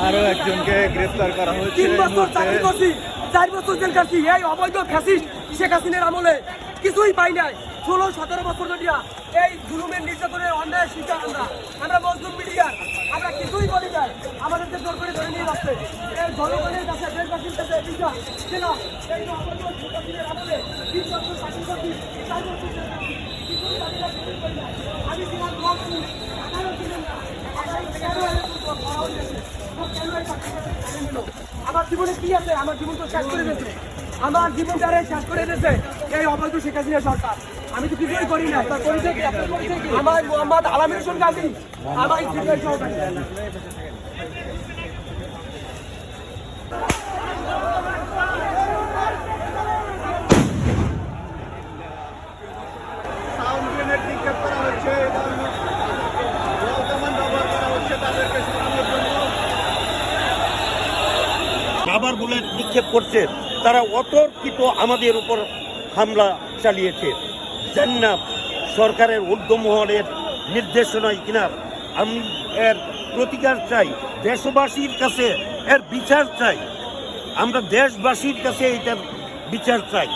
আরো একজনকে গ্রেফতার করা হয়েছে। 3 বছর চাকরি করছি, 4 বছর জেল কাটছি। এই অবৈধ ফ্যাসিস্ট শেখ হাসিনার আমলে কিছুই পাই নাই। 16-17 বছর ধরিয়া এই জুলুমের নির্যাতনের অন্যায় শিকার আমরা মজলুম মিডিয়ার, আমরা কিছুই বলি নাই। আমাদেরকে জোর করে ধরে নিয়ে যাচ্ছে এই জনগণের কাছে, দেশবাসীর কাছে বিচার কেন এই যে অবৈধ শেখ হাসিনার আমলে 3 বছর চাকরি করছি, 4 বছর জেল কাটছি, কিছুই পাই নাই, কিছুই পাই নাই। আমি তোমার দোয়া করি, 18 ছিলেন না, 18 কেন এরকম করা হয়েছে? আমার জীবনে কি আছে? আমার জীবন তো শেষ করে দিয়েছে, আমার জীবনটারে শেষ করে দিয়েছে এই অবৈধ শেখ হাসিনা সরকার। আমি তো কিছুই করি না। আমার মোহাম্মদ আলামির হোসেন গাজী, আমার সিনিয়র সহকারী। সাউন্ড গ্রেনেড নিক্ষেপ করা হচ্ছে এবং বর্তমান ব্যবহার করা হচ্ছে তাদেরকে সরানোর জন্য। রাবার বুলেট নিক্ষেপ করছে, তারা অতর্কিত আমাদের উপর হামলা চালিয়েছে। জান্নাত সরকারের ঊর্ধ্বমহলের নির্দেশনায় কিনা আমি এর প্রতিকার চাই, দেশবাসীর কাছে এর বিচার চাই, আমরা দেশবাসীর কাছে এটার বিচার চাই।